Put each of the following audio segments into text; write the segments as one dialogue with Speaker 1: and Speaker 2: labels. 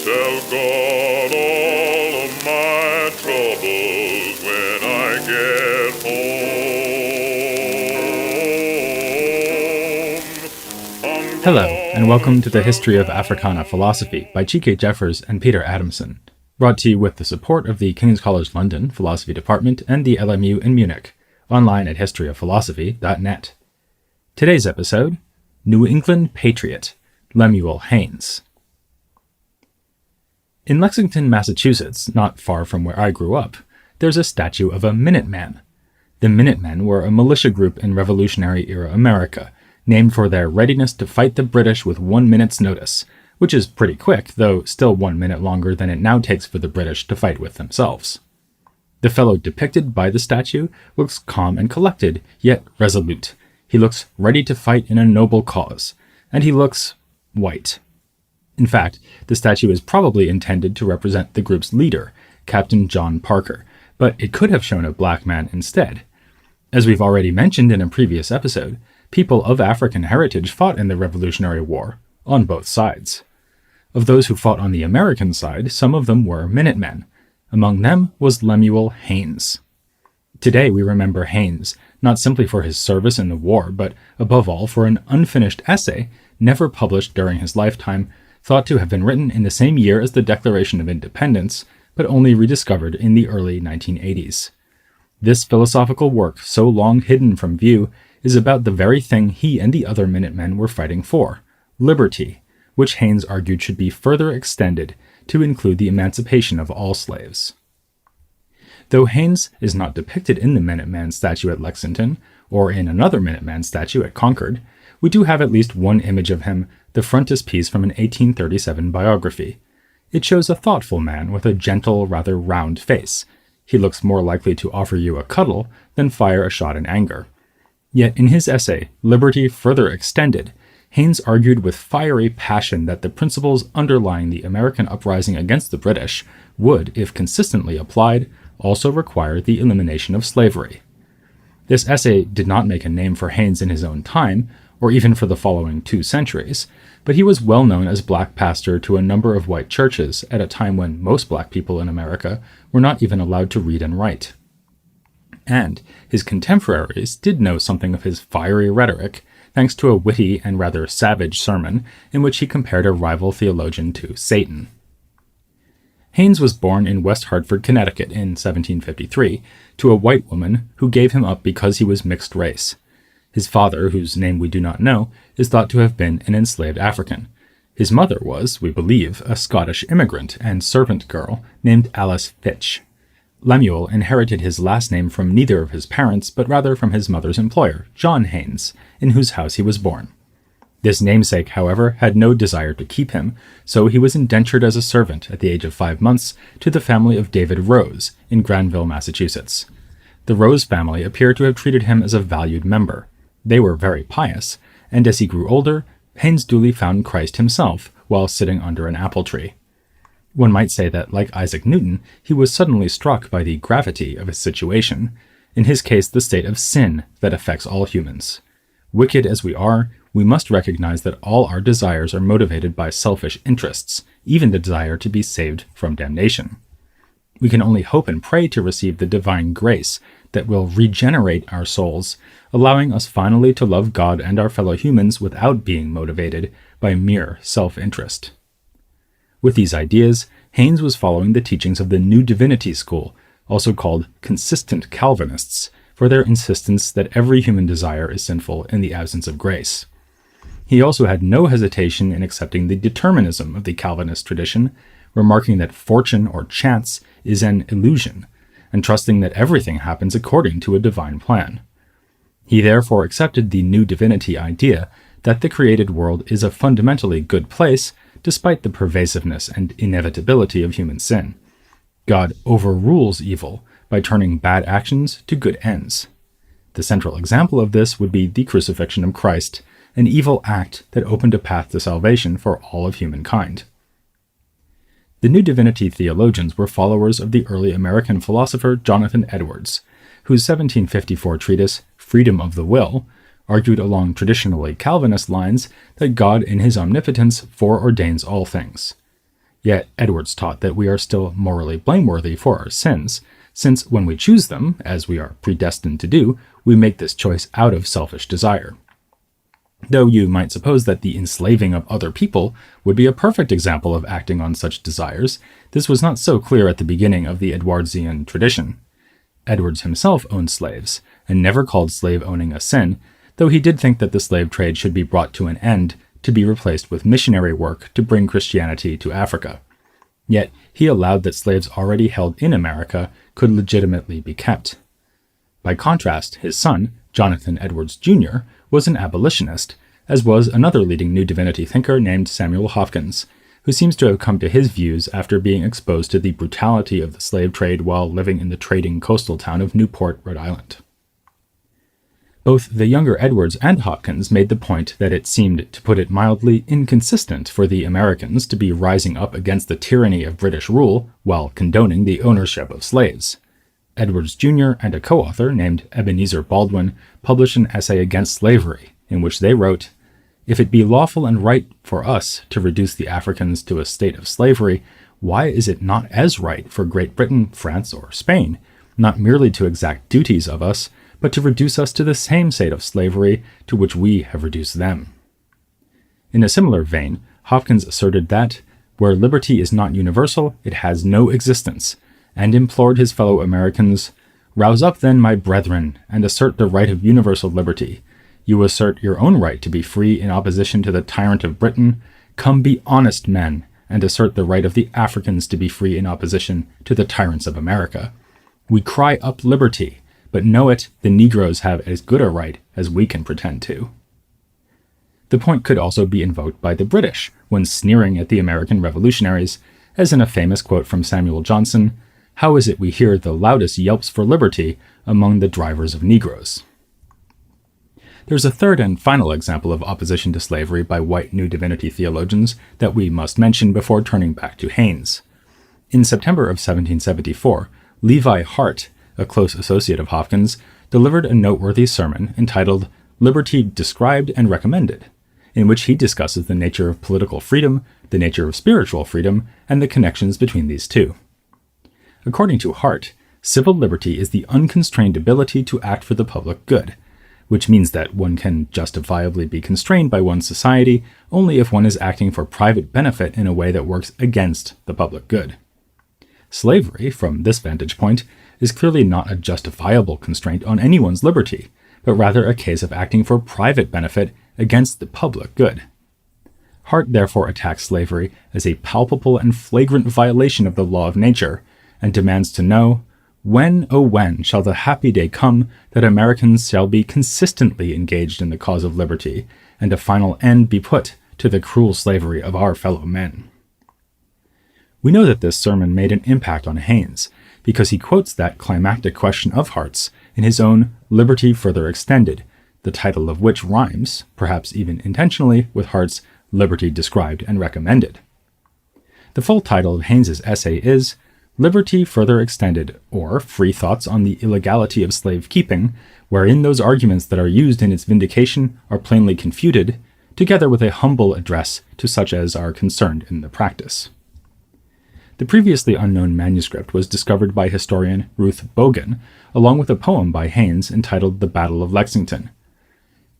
Speaker 1: Tell God all of my troubles when I get home.
Speaker 2: Hello, and welcome to the History of Africana Philosophy by Chike Jeffers and Peter Adamson, brought to you with the support of the King's College London Philosophy Department and the LMU in Munich, online at historyofphilosophy.net. Today's episode, New England Patriot, Lemuel Haynes. In Lexington, Massachusetts, not far from where I grew up, there's a statue of a Minuteman. The Minutemen were a militia group in Revolutionary-era America, named for their readiness to fight the British with 1 minute's notice, which is pretty quick, though still 1 minute longer than it now takes for the British to fight with themselves. The fellow depicted by the statue looks calm and collected, yet resolute. He looks ready to fight in a noble cause, and he looks white. In fact, the statue is probably intended to represent the group's leader, Captain John Parker, but it could have shown a black man instead. As we've already mentioned in a previous episode, people of African heritage fought in the Revolutionary War, on both sides. Of those who fought on the American side, some of them were Minutemen. Among them was Lemuel Haynes. Today we remember Haynes, not simply for his service in the war, but above all for an unfinished essay, never published during his lifetime, thought to have been written in the same year as the Declaration of Independence, but only rediscovered in the early 1980s. This philosophical work, so long hidden from view, is about the very thing he and the other Minutemen were fighting for, liberty, which Haynes argued should be further extended to include the emancipation of all slaves. Though Haynes is not depicted in the Minuteman statue at Lexington, or in another Minuteman statue at Concord, we do have at least one image of him, the frontispiece from an 1837 biography. It shows a thoughtful man with a gentle, rather round face. He looks more likely to offer you a cuddle than fire a shot in anger. Yet in his essay, Liberty Further Extended, Haynes argued with fiery passion that the principles underlying the American uprising against the British would, if consistently applied, also require the elimination of slavery. This essay did not make a name for Haynes in his own time, or even for the following 2 centuries, but he was well known as black pastor to a number of white churches at a time when most black people in America were not even allowed to read and write. And his contemporaries did know something of his fiery rhetoric, thanks to a witty and rather savage sermon in which he compared a rival theologian to Satan. Haynes was born in West Hartford, Connecticut in 1753 to a white woman who gave him up because he was mixed race. His father, whose name we do not know, is thought to have been an enslaved African. His mother was, we believe, a Scottish immigrant and servant girl named Alice Fitch. Lemuel inherited his last name from neither of his parents, but rather from his mother's employer, John Haynes, in whose house he was born. This namesake, however, had no desire to keep him, so he was indentured as a servant at the age of 5 months to the family of David Rose in Granville, Massachusetts. The Rose family appear to have treated him as a valued member. They were very pious, and as he grew older, Haynes duly found Christ himself while sitting under an apple tree. One might say that, like Isaac Newton, he was suddenly struck by the gravity of his situation, in his case the state of sin that affects all humans. Wicked as we are, we must recognize that all our desires are motivated by selfish interests, even the desire to be saved from damnation. We can only hope and pray to receive the divine grace that will regenerate our souls, allowing us finally to love God and our fellow humans without being motivated by mere self-interest. With these ideas, Haynes was following the teachings of the New Divinity School, also called consistent Calvinists, for their insistence that every human desire is sinful in the absence of grace. He also had no hesitation in accepting the determinism of the Calvinist tradition, remarking that fortune or chance is an illusion, and trusting that everything happens according to a divine plan. He therefore accepted the New Divinity idea that the created world is a fundamentally good place despite the pervasiveness and inevitability of human sin. God overrules evil by turning bad actions to good ends. The central example of this would be the crucifixion of Christ, an evil act that opened a path to salvation for all of humankind. The New Divinity theologians were followers of the early American philosopher Jonathan Edwards, whose 1754 treatise, Freedom of the Will, argued along traditionally Calvinist lines that God in his omnipotence foreordains all things. Yet Edwards taught that we are still morally blameworthy for our sins, since when we choose them, as we are predestined to do, we make this choice out of selfish desire. Though you might suppose that the enslaving of other people would be a perfect example of acting on such desires, this was not so clear at the beginning of the Edwardsian tradition. Edwards himself owned slaves, and never called slave-owning a sin, though he did think that the slave trade should be brought to an end to be replaced with missionary work to bring Christianity to Africa. Yet he allowed that slaves already held in America could legitimately be kept. By contrast, his son, Jonathan Edwards Jr., was an abolitionist, as was another leading New Divinity thinker named Samuel Hopkins, who seems to have come to his views after being exposed to the brutality of the slave trade while living in the trading coastal town of Newport, Rhode Island. Both the younger Edwards and Hopkins made the point that it seemed, to put it mildly, inconsistent for the Americans to be rising up against the tyranny of British rule while condoning the ownership of slaves. Edwards Jr. and a co-author named Ebenezer Baldwin published an essay against slavery, in which they wrote, "If it be lawful and right for us to reduce the Africans to a state of slavery, why is it not as right for Great Britain, France, or Spain, not merely to exact duties of us, but to reduce us to the same state of slavery to which we have reduced them?" In a similar vein, Hopkins asserted that, where liberty is not universal, it has no existence, and implored his fellow Americans, "Rouse up then, my brethren, and assert the right of universal liberty. You assert your own right to be free in opposition to the tyrant of Britain. Come, be honest men, and assert the right of the Africans to be free in opposition to the tyrants of America. We cry up liberty, but know it, the Negroes have as good a right as we can pretend to." The point could also be invoked by the British when sneering at the American revolutionaries, as in a famous quote from Samuel Johnson, "How is it we hear the loudest yelps for liberty among the drivers of Negroes?" There's a third and final example of opposition to slavery by white New Divinity theologians that we must mention before turning back to Haynes. In September of 1774, Levi Hart, a close associate of Hopkins, delivered a noteworthy sermon entitled Liberty Described and Recommended, in which he discusses the nature of political freedom, the nature of spiritual freedom, and the connections between these two. According to Hart, civil liberty is the unconstrained ability to act for the public good, which means that one can justifiably be constrained by one's society only if one is acting for private benefit in a way that works against the public good. Slavery, from this vantage point, is clearly not a justifiable constraint on anyone's liberty, but rather a case of acting for private benefit against the public good. Hart therefore attacks slavery as a palpable and flagrant violation of the law of nature, and demands to know, when, oh when, shall the happy day come that Americans shall be consistently engaged in the cause of liberty, and a final end be put to the cruel slavery of our fellow men? We know that this sermon made an impact on Haynes, because he quotes that climactic question of Hart's in his own Liberty Further Extended, the title of which rhymes, perhaps even intentionally, with Hart's Liberty Described and Recommended. The full title of Haynes's essay is Liberty Further Extended, or Free Thoughts on the Illegality of Slave Keeping, wherein those arguments that are used in its vindication are plainly confuted, together with a humble address to such as are concerned in the practice. The previously unknown manuscript was discovered by historian Ruth Bogan, along with a poem by Haynes entitled The Battle of Lexington.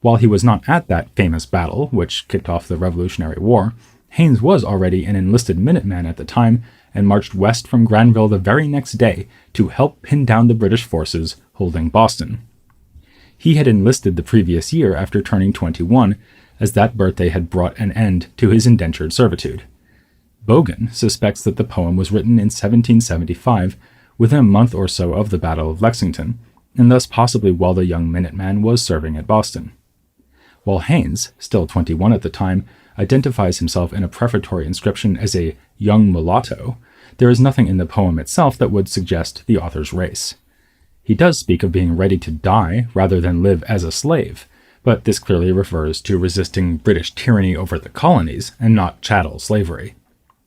Speaker 2: While he was not at that famous battle, which kicked off the Revolutionary War, Haynes was already an enlisted Minuteman at the time and marched west from Granville the very next day to help pin down the British forces holding Boston. He had enlisted the previous year after turning 21, as that birthday had brought an end to his indentured servitude. Bogan suspects that the poem was written in 1775, within a month or so of the Battle of Lexington, and thus possibly while the young Minuteman was serving at Boston. While Haynes, still 21 at the time, identifies himself in a prefatory inscription as a young mulatto, there is nothing in the poem itself that would suggest the author's race. He does speak of being ready to die rather than live as a slave, but this clearly refers to resisting British tyranny over the colonies and not chattel slavery.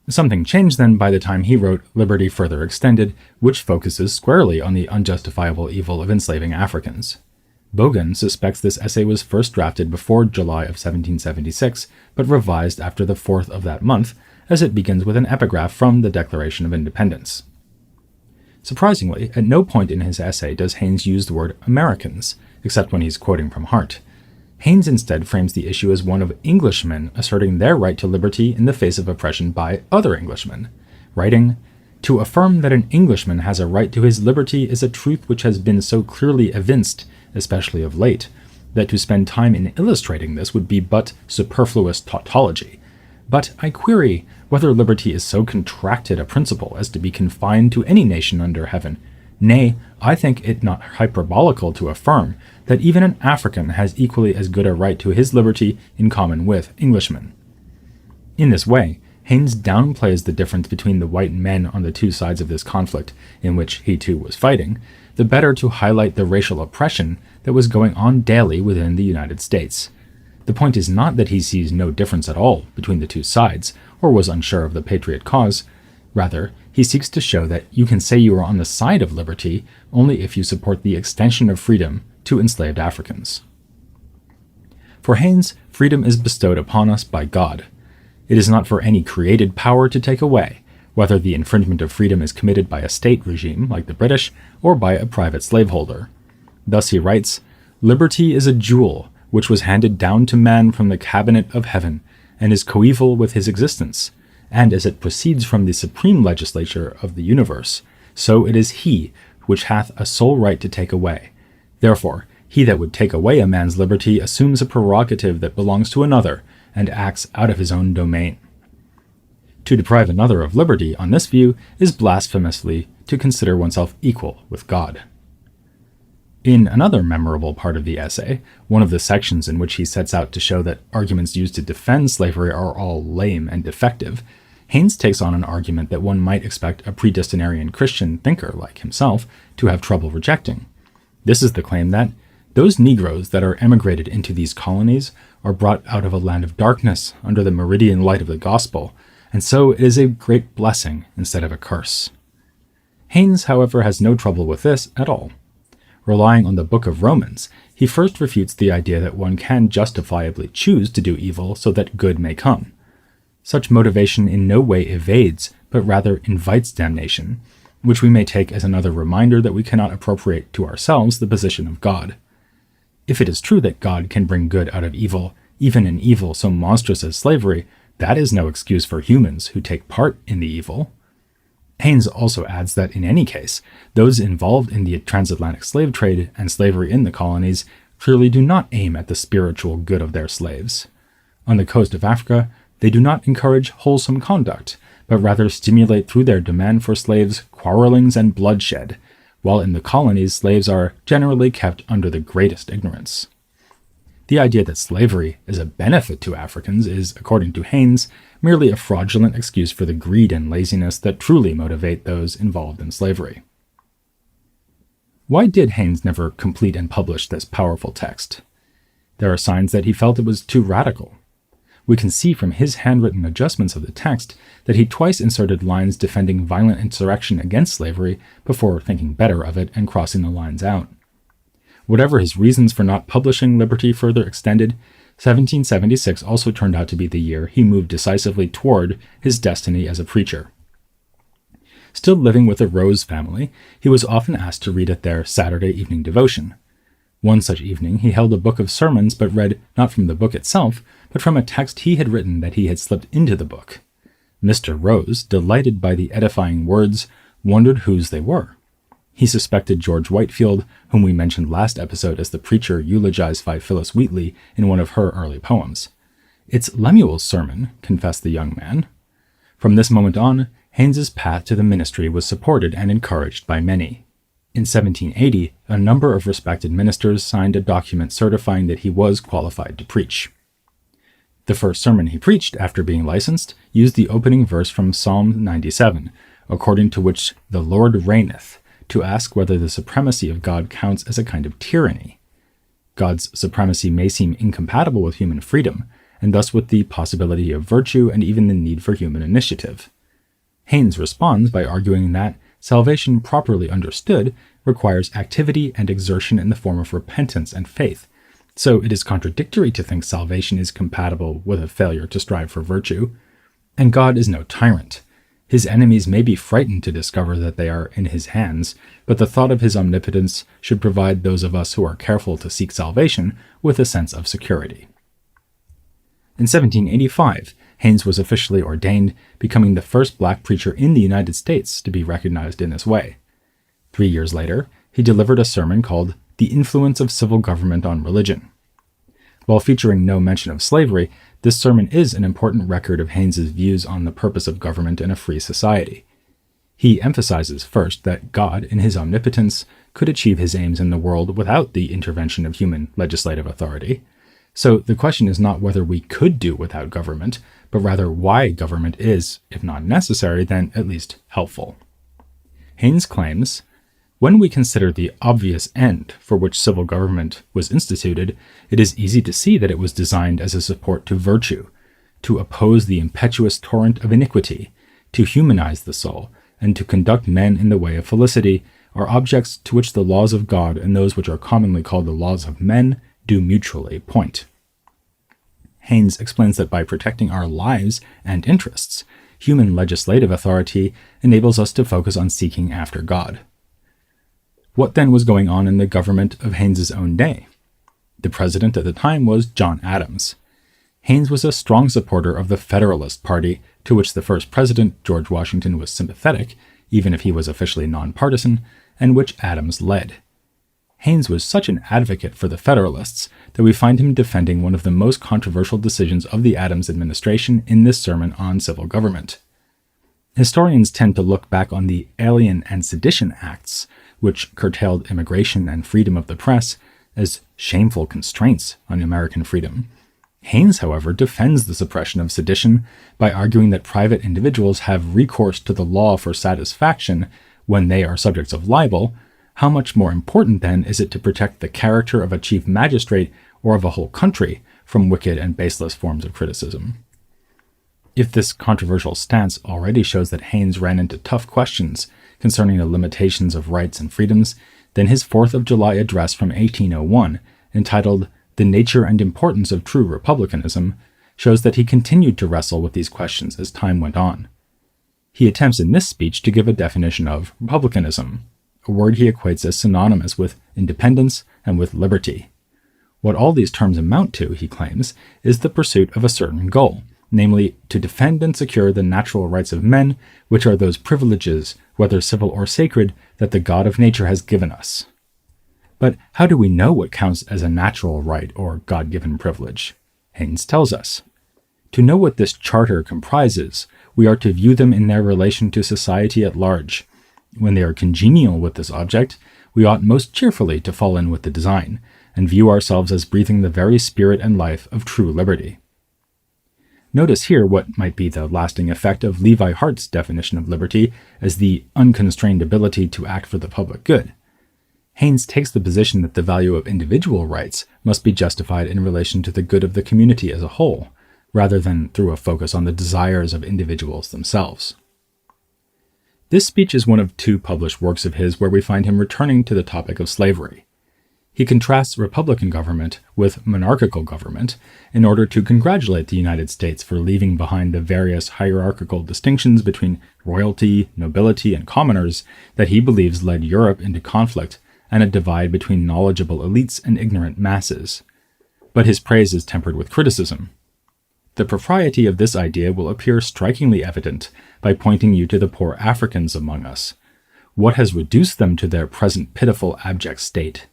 Speaker 2: Something changed then by the time he wrote Liberty Further Extended, which focuses squarely on the unjustifiable evil of enslaving Africans. Bogan suspects this essay was first drafted before July of 1776, but revised after the 4th of that month, as it begins with an epigraph from the Declaration of Independence. Surprisingly, at no point in his essay does Haynes use the word Americans, except when he's quoting from Hart. Haynes instead frames the issue as one of Englishmen asserting their right to liberty in the face of oppression by other Englishmen, writing, "To affirm that an Englishman has a right to his liberty is a truth which has been so clearly evinced, especially of late, that to spend time in illustrating this would be but superfluous tautology. But I query whether liberty is so contracted a principle as to be confined to any nation under heaven. Nay, I think it not hyperbolical to affirm that even an African has equally as good a right to his liberty in common with Englishmen." In this way, Haynes downplays the difference between the white men on the two sides of this conflict, in which he too was fighting, the better to highlight the racial oppression that was going on daily within the United States. The point is not that he sees no difference at all between the two sides, or was unsure of the Patriot cause. Rather, he seeks to show that you can say you are on the side of liberty only if you support the extension of freedom to enslaved Africans. For Haynes, freedom is bestowed upon us by God. It is not for any created power to take away, whether the infringement of freedom is committed by a state regime like the British or by a private slaveholder. Thus he writes, "Liberty is a jewel which was handed down to man from the cabinet of heaven, and is coeval with his existence, and as it proceeds from the supreme legislature of the universe, so it is he which hath a sole right to take away. Therefore, he that would take away a man's liberty assumes a prerogative that belongs to another, and acts out of his own domain. To deprive another of liberty on this view is blasphemously to consider oneself equal with God." In another memorable part of the essay, one of the sections in which he sets out to show that arguments used to defend slavery are all lame and defective, Haynes takes on an argument that one might expect a predestinarian Christian thinker like himself to have trouble rejecting. This is the claim that those Negroes that are emigrated into these colonies are brought out of a land of darkness under the meridian light of the gospel, and so it is a great blessing instead of a curse. Haynes, however, has no trouble with this at all. Relying on the Book of Romans, he first refutes the idea that one can justifiably choose to do evil so that good may come. Such motivation in no way evades, but rather invites damnation, which we may take as another reminder that we cannot appropriate to ourselves the position of God. If it is true that God can bring good out of evil, even an evil so monstrous as slavery, that is no excuse for humans who take part in the evil. Haynes also adds that in any case, those involved in the transatlantic slave trade and slavery in the colonies clearly do not aim at the spiritual good of their slaves. On the coast of Africa, they do not encourage wholesome conduct, but rather stimulate through their demand for slaves quarrelings and bloodshed, while in the colonies slaves are generally kept under the greatest ignorance. The idea that slavery is a benefit to Africans is, according to Haynes, merely a fraudulent excuse for the greed and laziness that truly motivate those involved in slavery. Why did Haynes never complete and publish this powerful text? There are signs that he felt it was too radical. We can see from his handwritten adjustments of the text that he twice inserted lines defending violent insurrection against slavery before thinking better of it and crossing the lines out. Whatever his reasons for not publishing Liberty Further Extended, 1776 also turned out to be the year he moved decisively toward his destiny as a preacher. Still living with the Rose family, he was often asked to read at their Saturday evening devotion. One such evening he held a book of sermons but read not from the book itself, but from a text he had written that he had slipped into the book. Mr. Rose, delighted by the edifying words, wondered whose they were. He suspected George Whitefield, whom we mentioned last episode as the preacher eulogized by Phyllis Wheatley in one of her early poems. "It's Lemuel's sermon," confessed the young man. From this moment on, Haynes's path to the ministry was supported and encouraged by many. In 1780, a number of respected ministers signed a document certifying that he was qualified to preach. The first sermon he preached after being licensed used the opening verse from Psalm 97, according to which the Lord reigneth, to ask whether the supremacy of God counts as a kind of tyranny. God's supremacy may seem incompatible with human freedom, and thus with the possibility of virtue and even the need for human initiative. Haynes responds by arguing that salvation properly understood requires activity and exertion in the form of repentance and faith, so it is contradictory to think salvation is compatible with a failure to strive for virtue. And God is no tyrant. His enemies may be frightened to discover that they are in his hands, but the thought of his omnipotence should provide those of us who are careful to seek salvation with a sense of security. In 1785, Haynes was officially ordained, becoming the first black preacher in the United States to be recognized in this way. 3 years later, he delivered a sermon called The Influence of Civil Government on Religion. While featuring no mention of slavery, this sermon is an important record of Haynes's views on the purpose of government in a free society. He emphasizes first that God, in his omnipotence, could achieve his aims in the world without the intervention of human legislative authority. So the question is not whether we could do without government, but rather why government is, if not necessary, then at least helpful. Haynes claims, when we consider the obvious end for which civil government was instituted, it is easy to see that it was designed as a support to virtue, to oppose the impetuous torrent of iniquity, to humanize the soul, and to conduct men in the way of felicity, are objects to which the laws of God and those which are commonly called the laws of men do mutually point. Haynes explains that by protecting our lives and interests, human legislative authority enables us to focus on seeking after God. What then was going on in the government of Haynes's own day? The president at the time was John Adams. Haynes was a strong supporter of the Federalist Party, to which the first president, George Washington, was sympathetic, even if he was officially nonpartisan, and which Adams led. Haynes was such an advocate for the Federalists that we find him defending one of the most controversial decisions of the Adams administration in this sermon on civil government. Historians tend to look back on the Alien and Sedition Acts, which curtailed immigration and freedom of the press, as shameful constraints on American freedom. Haynes, however, defends the suppression of sedition by arguing that private individuals have recourse to the law for satisfaction when they are subjects of libel. How much more important, then, is it to protect the character of a chief magistrate or of a whole country from wicked and baseless forms of criticism? If this controversial stance already shows that Haynes ran into tough questions concerning the limitations of rights and freedoms, then his 4th of July address from 1801, entitled The Nature and Importance of True Republicanism, shows that he continued to wrestle with these questions as time went on. He attempts in this speech to give a definition of republicanism, a word he equates as synonymous with independence and with liberty. What all these terms amount to, he claims, is the pursuit of a certain goal, namely, to defend and secure the natural rights of men, which are those privileges, whether civil or sacred, that the God of nature has given us. But how do we know what counts as a natural right or God-given privilege? Haynes tells us. To know what this charter comprises, we are to view them in their relation to society at large. When they are congenial with this object, we ought most cheerfully to fall in with the design, and view ourselves as breathing the very spirit and life of true liberty. Notice here what might be the lasting effect of Levi Hart's definition of liberty as the unconstrained ability to act for the public good. Haynes takes the position that the value of individual rights must be justified in relation to the good of the community as a whole, rather than through a focus on the desires of individuals themselves. This speech is one of 2 published works of his where we find him returning to the topic of slavery. He contrasts republican government with monarchical government in order to congratulate the United States for leaving behind the various hierarchical distinctions between royalty, nobility, and commoners that he believes led Europe into conflict and a divide between knowledgeable elites and ignorant masses. But his praise is tempered with criticism. The propriety of this idea will appear strikingly evident by pointing you to the poor Africans among us. What has reduced them to their present pitiful abject state?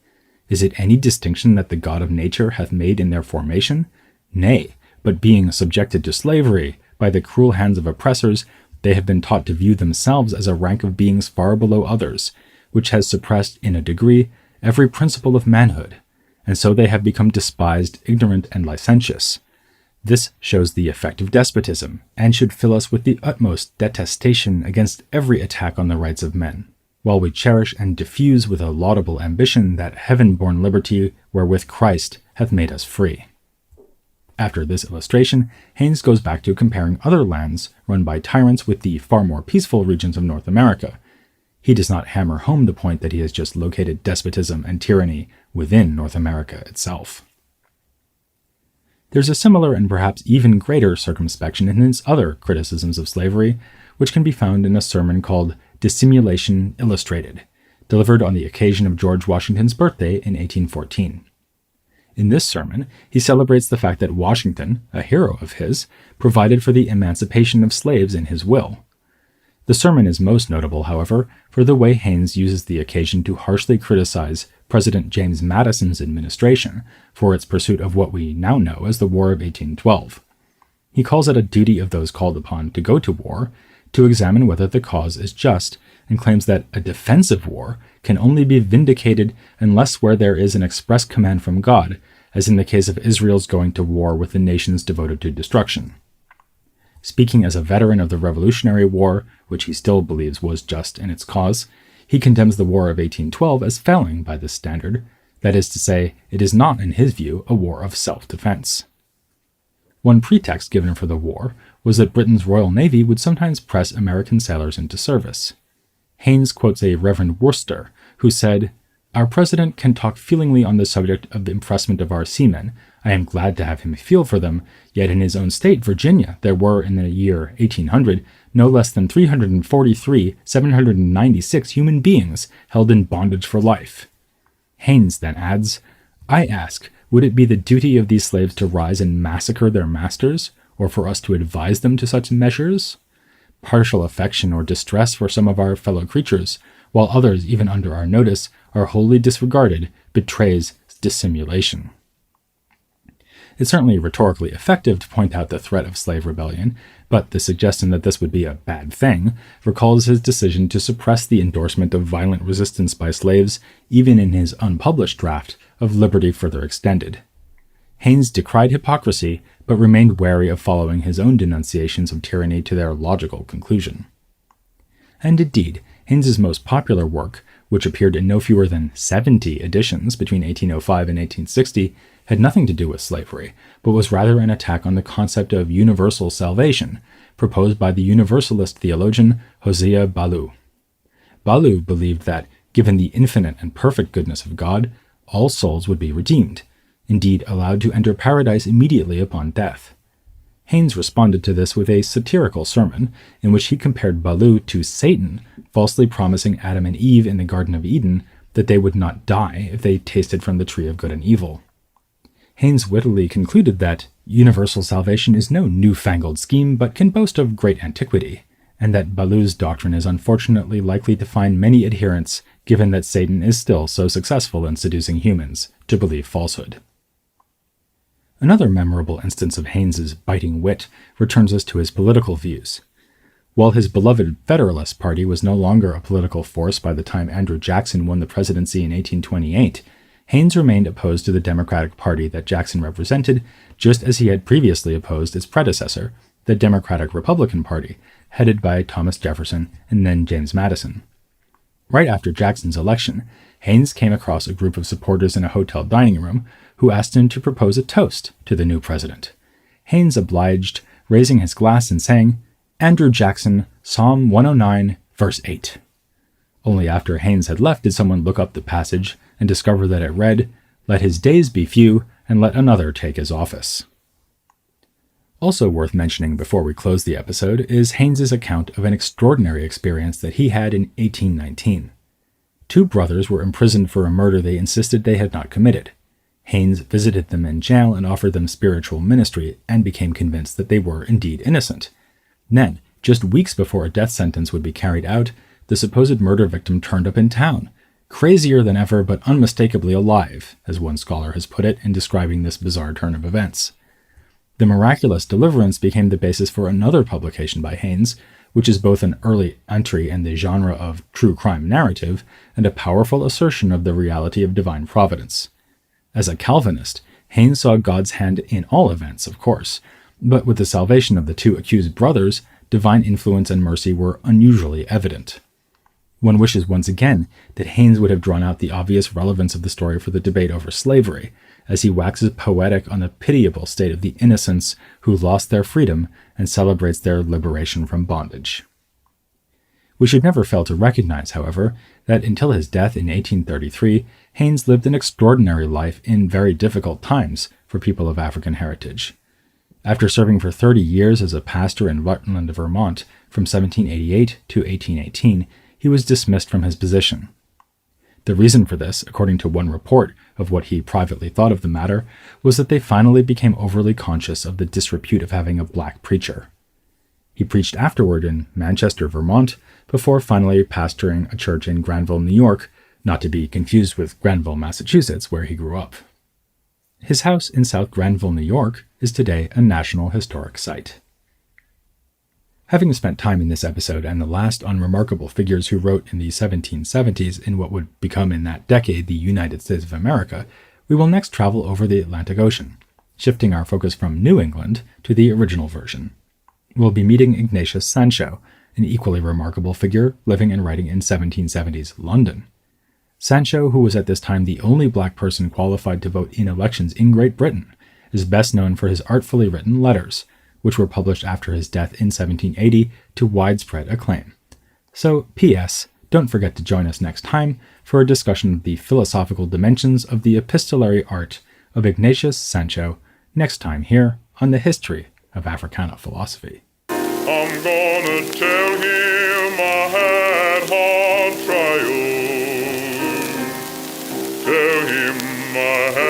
Speaker 2: Is it any distinction that the God of nature hath made in their formation? Nay, but being subjected to slavery by the cruel hands of oppressors, they have been taught to view themselves as a rank of beings far below others, which has suppressed in a degree every principle of manhood, and so they have become despised, ignorant, and licentious. This shows the effect of despotism, and should fill us with the utmost detestation against every attack on the rights of men, while we cherish and diffuse with a laudable ambition that heaven-born liberty wherewith Christ hath made us free. After this illustration, Haynes goes back to comparing other lands run by tyrants with the far more peaceful regions of North America. He does not hammer home the point that he has just located despotism and tyranny within North America itself. There's a similar and perhaps even greater circumspection in his other criticisms of slavery, which can be found in a sermon called Dissimulation Illustrated, delivered on the occasion of George Washington's birthday in 1814. In this sermon, he celebrates the fact that Washington, a hero of his, provided for the emancipation of slaves in his will. The sermon is most notable, however, for the way Haynes uses the occasion to harshly criticize President James Madison's administration for its pursuit of what we now know as the War of 1812. He calls it a duty of those called upon to go to war to examine whether the cause is just, and claims that a defensive war can only be vindicated unless where there is an express command from God, as in the case of Israel's going to war with the nations devoted to destruction. Speaking as a veteran of the Revolutionary War, which he still believes was just in its cause, he condemns the War of 1812 as failing by this standard, that is to say, it is not, in his view, a war of self-defense. One pretext given for the war was that Britain's Royal Navy would sometimes press American sailors into service. Haynes quotes a Reverend Worcester, who said, "Our president can talk feelingly on the subject of the impressment of our seamen. I am glad to have him feel for them, yet in his own state, Virginia, there were in the year 1800 no less than 343,796 human beings held in bondage for life." Haynes then adds, "I ask, would it be the duty of these slaves to rise and massacre their masters, or for us to advise them to such measures? Partial affection or distress for some of our fellow creatures, while others, even under our notice, are wholly disregarded, betrays dissimulation." It's certainly rhetorically effective to point out the threat of slave rebellion, but the suggestion that this would be a bad thing recalls his decision to suppress the endorsement of violent resistance by slaves, even in his unpublished draft of Liberty Further Extended. Haynes decried hypocrisy, but remained wary of following his own denunciations of tyranny to their logical conclusion. And indeed, Haynes's most popular work, which appeared in no fewer than 70 editions between 1805 and 1860, had nothing to do with slavery, but was rather an attack on the concept of universal salvation, proposed by the Universalist theologian Hosea Ballou. Ballou believed that, given the infinite and perfect goodness of God, all souls would be redeemed, indeed allowed to enter paradise immediately upon death. Haynes responded to this with a satirical sermon, in which he compared Ballou to Satan, falsely promising Adam and Eve in the Garden of Eden that they would not die if they tasted from the tree of good and evil. Haynes wittily concluded that universal salvation is no newfangled scheme, but can boast of great antiquity, and that Ballou's doctrine is unfortunately likely to find many adherents, given that Satan is still so successful in seducing humans to believe falsehood. Another memorable instance of Haynes's biting wit returns us to his political views. While his beloved Federalist Party was no longer a political force by the time Andrew Jackson won the presidency in 1828, Haynes remained opposed to the Democratic Party that Jackson represented, just as he had previously opposed its predecessor, the Democratic-Republican Party, headed by Thomas Jefferson and then James Madison. Right after Jackson's election, Haynes came across a group of supporters in a hotel dining room who asked him to propose a toast to the new president. Haynes obliged, raising his glass and saying, "Andrew Jackson, Psalm 109, verse 8. Only after Haynes had left did someone look up the passage and discover that it read, "Let his days be few, and let another take his office." Also worth mentioning before we close the episode is Haynes's account of an extraordinary experience that he had in 1819. Two brothers were imprisoned for a murder they insisted they had not committed. Haynes visited them in jail and offered them spiritual ministry, and became convinced that they were indeed innocent. Then, just weeks before a death sentence would be carried out, the supposed murder victim turned up in town, crazier than ever but unmistakably alive, as one scholar has put it in describing this bizarre turn of events. The miraculous deliverance became the basis for another publication by Haynes, which is both an early entry in the genre of true crime narrative and a powerful assertion of the reality of divine providence. As a Calvinist, Haynes saw God's hand in all events, of course, but with the salvation of the two accused brothers, divine influence and mercy were unusually evident. One wishes once again that Haynes would have drawn out the obvious relevance of the story for the debate over slavery, as he waxes poetic on the pitiable state of the innocents who lost their freedom and celebrates their liberation from bondage. We should never fail to recognize, however, that until his death in 1833, Haynes lived an extraordinary life in very difficult times for people of African heritage. After serving for 30 years as a pastor in Rutland, Vermont, from 1788 to 1818, he was dismissed from his position. The reason for this, according to one report of what he privately thought of the matter, was that they finally became overly conscious of the disrepute of having a black preacher. He preached afterward in Manchester, Vermont, before finally pastoring a church in Granville, New York, not to be confused with Granville, Massachusetts, where he grew up. His house in South Granville, New York, is today a National Historic Site. Having spent time in this episode and the last unremarkable figures who wrote in the 1770s in what would become in that decade the United States of America, we will next travel over the Atlantic Ocean, shifting our focus from New England to the original version. We'll be meeting Ignatius Sancho, an equally remarkable figure living and writing in 1770s London. Sancho, who was at this time the only black person qualified to vote in elections in Great Britain, is best known for his artfully written letters, which were published after his death in 1780 to widespread acclaim. So, P.S., don't forget to join us next time for a discussion of the philosophical dimensions of the epistolary art of Ignatius Sancho, next time here on the History of Africana Philosophy.
Speaker 1: I'm gonna tell him I had hard trials. Tell him I had